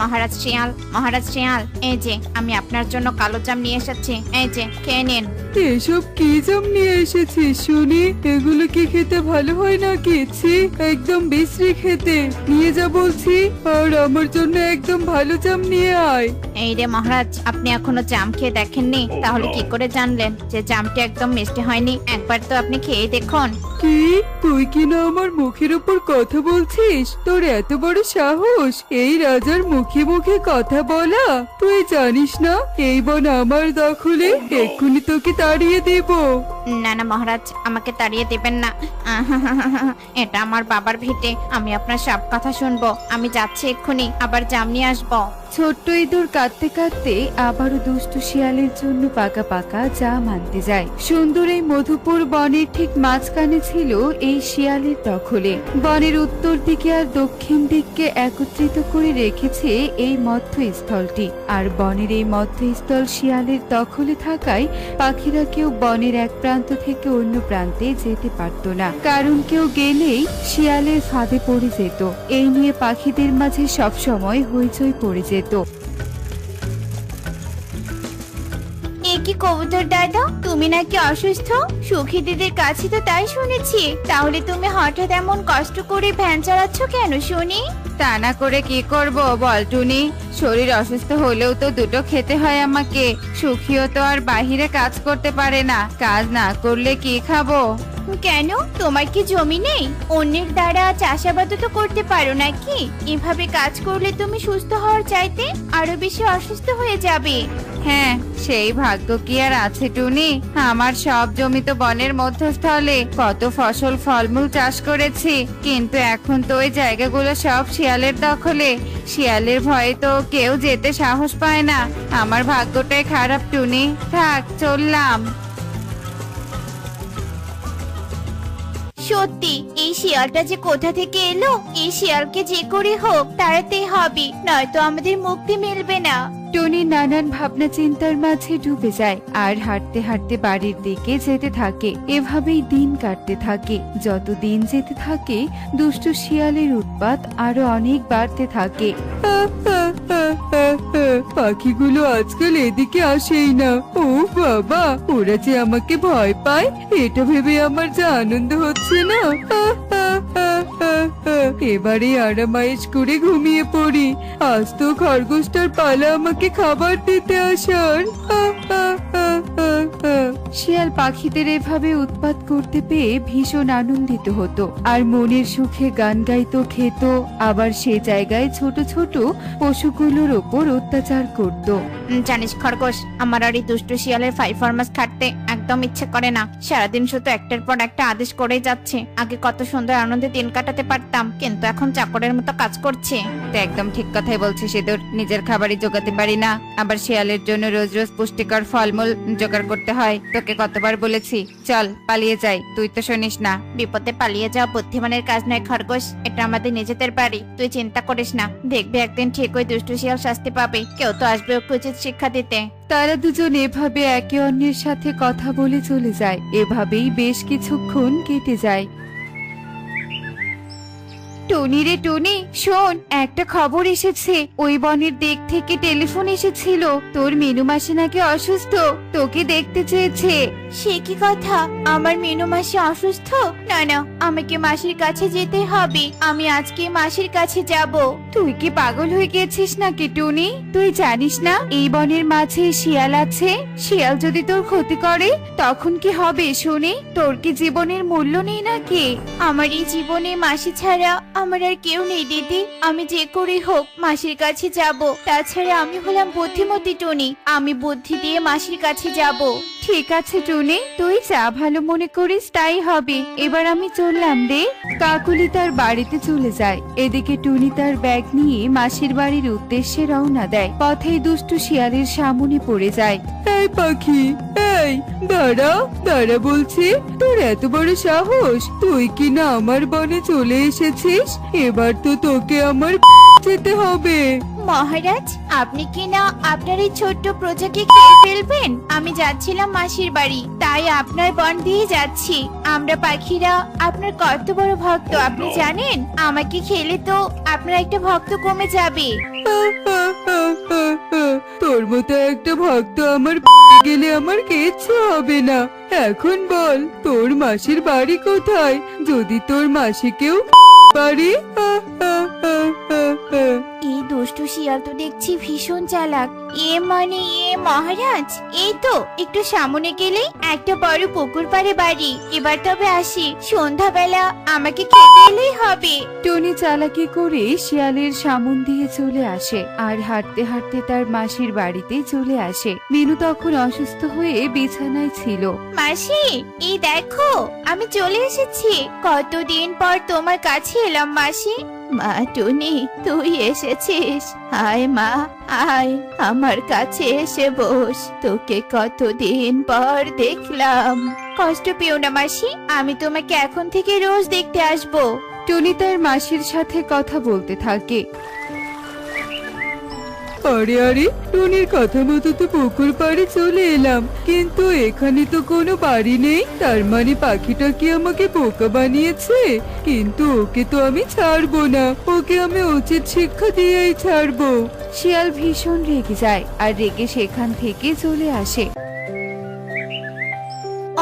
মহারাজ শিয়াল, এই যে আমি আপনার জন্য কালো জাম নিয়ে এসেছি, এই যে খেয়ে নিন। এসব কি জাম নিয়ে এসেছিস শুনি? এগুলো কি খেতে ভালো হয় নাকি? ছি, একদম বিশ্রী খেতে। নিয়ে যা বলছি, আর আমার জন্য একদম ভালো জাম নিয়ে আয়। এই রে মহারাজ, আপনি এখনো জাম খেয়ে দেখেননি? তাহলে কি করে জানলেন যে জামটা একদম মিষ্টি হয়নি? একবার তো আপনি খেয়ে দেখুন। কি, তুই কি না আমার মুখের উপর কথা বলছিস? তোর এত বড় সাহস এই রাজার মুখে মুখে কথা বলা? তুই জানিস না এই বন আমার দখলে, এক্ষুনি তোকে তাড়িয়ে দেব। না না মহারাজ, আমাকে তাড়িয়ে দেবেন না। এটা আমার বাবার ভিটে, আমি আপনার সব কথা শুনবো। আমি যাচ্ছি এক্ষুনি, আবার জাম নিয়ে আসবো। ছোট্ট ইঁদুর কাঁদতে কাঁদতে আবারও দুষ্টু শিয়ালের জন্য পাকা পাকা জাম আনতে যায়। সুন্দর এই মধুপুর বনের ঠিক মাঝখানে ছিল এই শিয়ালের দখলে। বনের উত্তর দিকে আর দক্ষিণ দিককে একত্রিত করে রেখেছে এই মধ্যস্থলটি। আর বনের এই মধ্যস্থল শিয়ালের দখলে থাকায় পাখিরা কেউ বনের এক প্রান্ত থেকে অন্য প্রান্তে যেতে পারত না, কারণ কেউ গেলেই শিয়ালের ফাঁদে পড়ে যেত। এই নিয়ে পাখিদের মাঝে সবসময় হইচই পড়ে যেত। কি কবুতর দাদা, তুমি নাকি অসুস্থ? সুখী দিদির কাছে তো তাই শুনেছি। তাহলে তুমি হঠাৎ এমন কষ্ট করে ভ্যান চালাচ্ছ কেন শুনি? তা না করে কি করব বল টুনি? শরীর অসুস্থ হলেও তো দুটো খেতে হয় আমাকে। সুখীও তো আর বাহিরে কাজ করতে পারে না, কাজ না করলে কি খাবো? কেন, তোমার কি জমি নেই? অন্যের দ্বারা চাষাবাদ তো করতে পারো নাকি? এভাবে কাজ করলে তুমি সুস্থ হওয়ার চাইতে আরো বেশি অসুস্থ হয়ে যাবে। হ্যাঁ, সেই ভাগ্য কি আর আছে টুনি? আমার সব জমি তো বনের মধ্যস্থলে, কত ফসল ফলমূল চাষ করেছি, কিন্তু এখন তো ওই জায়গাগুলো সব শিয়ালের দখলে। শিয়ালের ভয়ে তো কেউ যেতে সাহস পায় না। আমার ভাগ্যটাই খারাপ টুনি। থাক, চললাম। সত্যি এই শিয়ালটা যে কোথা থেকে এলো? এই শিয়ালকে যে করে হোক তাড়াতে হবে, নয়তো আমাদের মুক্তি মিলবে না। টুনি নানান ভাবনা চিন্তার মাঝে ডুবে যায় আর হাঁটতে হাঁটতে বাড়ির দিকে যেতে থাকে। এভাবেই দিন কাটতে থাকে। যত দিন যেতে থাকে দুষ্টু শিয়ালের উৎপাত আরো অনেক বাড়তে থাকে। পাখিগুলো আজকাল এদিকে আসেই না। ও বাবা, ওরা যে আমাকে ভয় পায়, এটা ভেবে আমার যা আনন্দ হচ্ছে না। এবারে আরামায়েশ করে ঘুমিয়ে পড়ি। আজ তো খরগোশটার পালা আমাকে খাবার দিতে আসার। শিয়াল পাখিদের এভাবে উৎপাত করতে পেয়ে ভীষণ আনন্দিত হতো আর মনের সুখে গান গাইতো, খেত, আবার সে জায়গায় ছোট ছোট পশুগুলোর ওপর অত্যাচার করত। জানিস খরগোশ, আমার আর এই দুষ্টু শিয়ালের ফাইফরমাস খাটতে একদম ইচ্ছে করে না। সারাদিন শুধু একটার পর একটা আদেশ করেই যাচ্ছে। আগে কত সুন্দর আনন্দে দিন কাটাতে পারতাম, কিন্তু এখন চাকরের মতো কাজ করছে। তো একদম ঠিক কথাই বলছিস ইঁদুর। নিজের খাবারই জোগাতে পারি না, আবার শিয়ালের জন্য রোজ রোজ পুষ্টিকর ফলমূল জোগাড় করতে হয়। তোকে কতবার বলেছি চল পালিয়ে যাই, তুই তো শুনিস না। বিপদে পালিয়ে যাওয়া বুদ্ধিমানের কাজ নয় খরগোশ, এটা আমাদের নিজেদের বাড়ি। তুই চিন্তা করিস না, দেখবি একদিন ঠিক ওই দুষ্টু শিয়াল শাস্তি পাবে। কেউ তো আসবে ওকে উচিত শিক্ষা দিতে। তারা দুজন এভাবে একে অন্যের সাথে কথা বলে চলে যায়। এভাবেই বেশ কিছুক্ষণ কেটে যায়। টনি রে টনি, শোন, একটা খবর এসেছে। ওই বনের দিক থেকে টেলিফোন এসেছিল। তোর মিনু মাসি নাকি অসুস্থ, তোকে দেখতে চেয়েছে। সে কি কথা? আমার মিনু মাসি অসুস্থ? না না, আমাকে মাসির কাছে যেতে হবে। আমি আজকে মাসির কাছে যাব। তুই কি পাগল হয়ে গেছিস নাকি টুনি? তুই জানিস না এই বনের মাঝে শিয়াল আছে? শিয়াল যদি তোর ক্ষতি করে তখন কি হবে শুনি? তোর কি জীবনের মূল্য নেই নাকি? আমার এই জীবনে মাসি ছাড়া আমার আর কেউ নেই দিদি। আমি যে করে হোক মাসির কাছে যাব। তাছাড়া আমি হলাম বুদ্ধিমতী টুনি, আমি বুদ্ধি দিয়ে মাসির কাছে যাব। ঠিক আছে টুনি, তুই যা ভালো মনে করিস তাই হবে। এবার আমি চললাম রে। কাকুলি তার বাড়িতে চলে যায়। এদিকে টুনি তার ব্যাগ নিয়ে মাসির বাড়ির উদ্দেশ্যে রওনা দেয়। পথেই দুষ্টু শিয়ালের সামনে পড়ে যায়। এই পাখি, এই দাঁড়া দাঁড়া বলছি, তোর এত বড় সাহস! তুই কি না আমার বনে চলে এসেছিস? এবার তো তোকে আমার যেতে হবে। মহারাজ, আপনি কি না আপনার এই ছোট্ট প্রজাকে খেয়ে ফেলবেন? আমি যাচ্ছিলাম মাসির বাড়ি, তাই আপনার বন দিয়ে যাচ্ছি। আমরা পাখিরা আপনার কত বড় ভক্ত আপনি জানেন? আমাকে খেলে তো আপনার একটা ভক্ত কমে যাবে। তোর মতো একটা ভক্ত আমার গেলে আমার কিচ্ছু হবে না। এখন বল, তোর মাসির বাড়ি কোথায়? যদি তোর মাসিকেও পারি। এই দুষ্টু শিয়াল তো দেখছি ভীষণ চালাক। মানে মহারাজ, এই তো একটু সামনে গেলেই একটা বড় পুকুর পাড়ে বাড়ি। এবার তবে আসি, সন্ধ্যাবেলা আমাকে খেতে এলেই হবে। টনি চালাকি করে শিয়ালের সামন দিয়ে চলে আসে আর হাঁটতে হাঁটতে তার মাসির বাড়িতে চলে আসে। মিনু তখন অসুস্থ হয়ে বিছানায় ছিল। মাসি, এই দেখো আমি চলে এসেছি। কতদিন পর তোমার কাছে এলাম মাসি। মা টুনি, তুই এসেছিস? আয় মা, আয় আমার কাছে এসে বস। তোকে কতদিন পর দেখলাম। কষ্ট পেও না মাসি, আমি তোমাকে এখন থেকে রোজ দেখতে আসবো। টনি তার মাসির সাথে কথা বলতে থাকে। আরে আরে, টুনির কথা মতো তো পুকুর পাড়ে চলে এলাম, কিন্তু এখানে তো কোনো বাড়ি নেই। তার মানে পাখিটা কি আমাকে বোকা বানিয়েছে? কিন্তু ওকে তো আমি ছাড়বো না, ওকে আমি উচিত শিক্ষা দিয়েই ছাড়বো। শিয়াল ভীষণ রেগে যায় আর রেগে সেখান থেকে চলে আসে।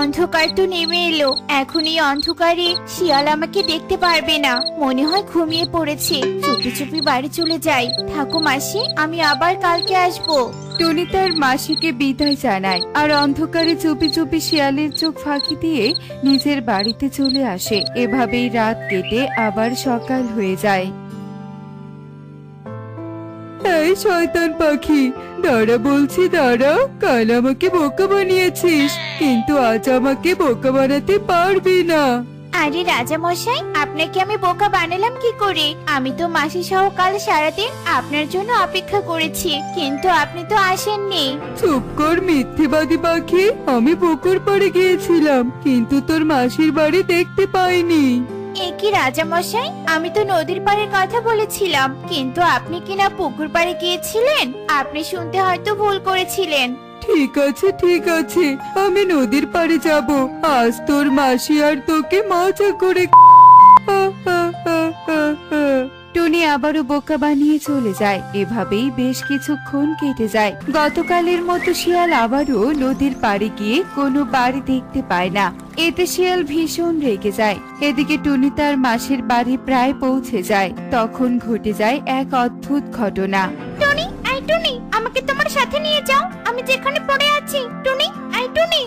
অন্ধকার তো নেমে এলো, এখন এই অন্ধকারে শিয়াল আমাকে দেখতে পারবে না। মনে হয় ঘুমিয়ে পড়েছে। চুপি চুপি বাড়ি চলে যাই। থাকো মাসি, আমি আবার কালকে আসবো। টনি তার মাসিকে বিদায় জানায় আর অন্ধকারে চুপি চুপি শিয়ালের চোখ ফাঁকি দিয়ে নিজের বাড়িতে চলে আসে। এভাবেই রাত কেটে আবার সকাল হয়ে যায়। এই শয়তান পাখি, দাঁড়া বলছি দাঁড়া। কাল আমাকে বোকা বানিয়েছিস, কিন্তু আজ আমাকে বোকা বানাতে পারবি না। আরে রাজা মশাই, আপনাকে আমি বোকা বানালাম কি করে? আমি তো মাসি সহ কাল সারাদিন আপনার জন্য অপেক্ষা করেছি, কিন্তু আপনি তো আসেননি। চুপ কর মিথ্যেবাদী পাখি। আমি পুকুর পাড়ে গিয়েছিলাম, কিন্তু তোর মাসির বাড়ি দেখতে পাইনি। এ কি রাজা মশাই, আমি তো নদীর পাড়ের কথা বলেছিলাম, কিন্তু আপনি কিনা পুকুর পাড়ে গিয়েছিলেন। আপনি শুনতে হয়তো ভুল করেছিলেন। ঠিক আছে ঠিক আছে, আমি নদীর পাড়ে যাব। আজ তোর মাসি আর তোকে মজা করে। টনি আবারও বোকা বানিয়ে চলে যায়। এভাবেই বেশ কিছুক্ষণ কেটে যায়। গতকালের মতো শিয়াল আবারও নদীর পাড়ে গিয়ে কোনো বাড়ি দেখতে পায় না। এতে শিয়াল ভীষণ রেগে যায়। এদিকে টুনি তার মাসির বাড়ি প্রায় পৌঁছে যায়। তখন ঘটে যায় এক অদ্ভুত ঘটনা। টুনি, আই টুনি, আমাকে তোমার সাথে নিয়ে যাও। আমি যেখানে পড়ে আছি। টুনি, আই টুনি।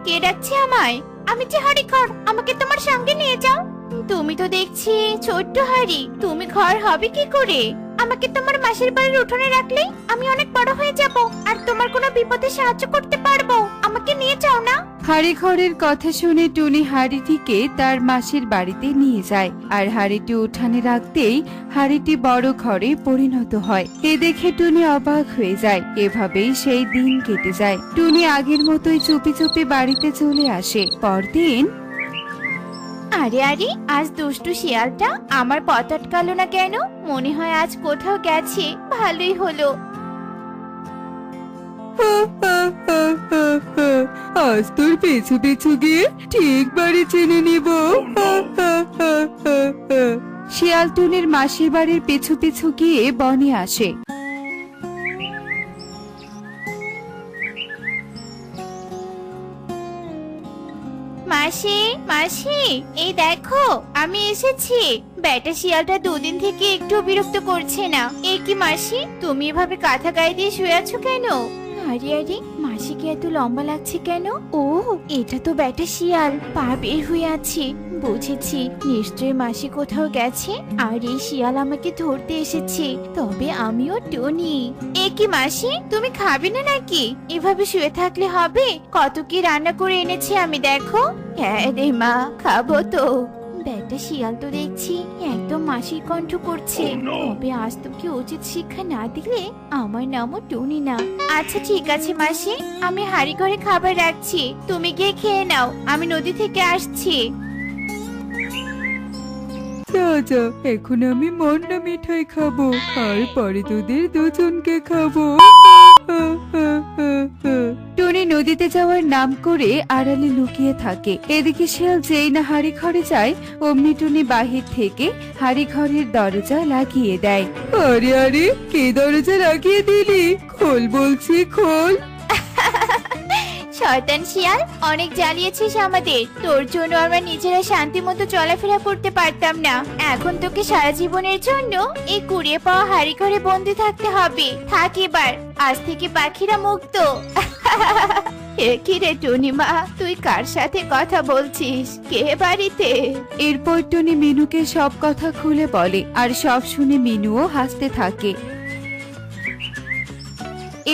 কে ডাকছে আমায়? আমি যে হাড়িঘর, আমাকে তোমার সঙ্গে নিয়ে যাও। তুমি তো দেখছি ছোট্ট হাড়ি, তুমি ঘর হবে কি করে? আমাকে তোমার মাসির বাড়ির উঠোনে রাখলেই আমি অনেক বড় হয়ে যাব আর তোমার কোনো বিপদে সাহায্য করতে পারবো। আমাকে নিয়ে যাও না। হাড়ি ঘরের কথা শুনে টুনি হাড়িটিকে তার মাসির বাড়িতে নিয়ে যায় আর হাড়িটি উঠানে রাখতেই হাড়িটি বড় ঘরে পরিণত হয়। এ দেখে টুনি অবাক হয়ে যায়। এভাবেই সেই দিন কেটে যায়। টুনি আগের মতোই চুপি চুপি বাড়িতে চলে আসে। পরদিন আরে আরে, আজ দুষ্টু শিয়ালটা আমার পথ আটকালো না কেন? মনে হয় আজ কোথাও গেছে। ভালোই হলো। আজ তোর পিছু পিছু গিয়ে ঠিক বাড়ি চিনে নিব। শিয়াল টুনির মাসির বাড়ির পিছু পিছু গিয়ে বনে আসে। মাসি, মাসি, এই দেখো আমি এসেছি। বেটা শিয়ালটা দুদিন থেকে একটু বিরক্ত করছে না। এ কি মাসি, তুমি এভাবে কাঁথা গায়ে দিয়ে শুয়ে আছো কেন? আরে আরে, মাসিকে এত লম্বা লাগছে কেন? ও, এটা তো বেটা শিয়াল, পা বের হয়ে আছে। বুঝেছি, নিশ্চয়ই মাসি কোথাও গেছে আর এই শিয়াল আমাকে ধরতে এসেছে। তবে আমিও টনি। এ কি মাসি, তুমি খাবে না নাকি? এভাবে শুয়ে থাকলে হবে? কত কি রান্না করে এনেছি আমি, দেখো। হ্যাঁ রে মা, খাবো তো। বেটা শিয়াল তো দেখছি একদম মাসির কণ্ঠ করছে। তবে আজ তোকে উচিত শিক্ষা না দিলে আমার নামও টুনি না। আচ্ছা ঠিক আছে মাসি, আমি হাড়ি ঘরে খাবার রাখছি, তুমি গিয়ে খেয়ে নাও। আমি নদী থেকে আসছি। যা যা, এখন আমি মন্ডা মিঠাই খাবো আর পরে তোদের দুজনকে খাবো। টুনি নদীতে যাওয়ার নাম করে আড়ালে লুকিয়ে থাকে। এদিকে শিয়াল যেই না হাড়ি ঘরে যায় অমনি টুনি বাহির থেকে হাড়ি ঘরের দরজা লাগিয়ে দেয়। আরে আরে, কে দরজা লাগিয়ে দিলি? খোল বলছি, খোল। শয়তান শিয়াল, অনেক জ্বালিয়েছিস আমাদের। তোর জন্য আমরা নিজেরা শান্তি মতো চলাফেরা করতে পারতাম না। এখন তোকে সারা জীবনের জন্য এই কুড়িয়ে পাওয়া হাড়ি ঘরে বন্দি থাকতে হবে। থাক এবার, আজ থেকে পাখিরা মুক্ত। এ কি রে টুনিমা, তুই কার সাথে কথা বলছিস? কে বাড়িতে? এরপর টুনি মিনুকে সব কথা খুলে বলে আর সব শুনে মিনুও হাসতে থাকে।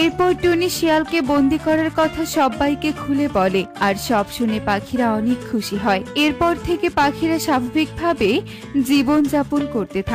এরপর টুনি শিয়ালকে বন্দি করার কথা সবাইকে খুলে বলে আর সব শুনে পাখিরা অনেক খুশি হয়। এরপর থেকে পাখিরা স্বাভাবিকভাবে জীবন যাপন করতে থাকে।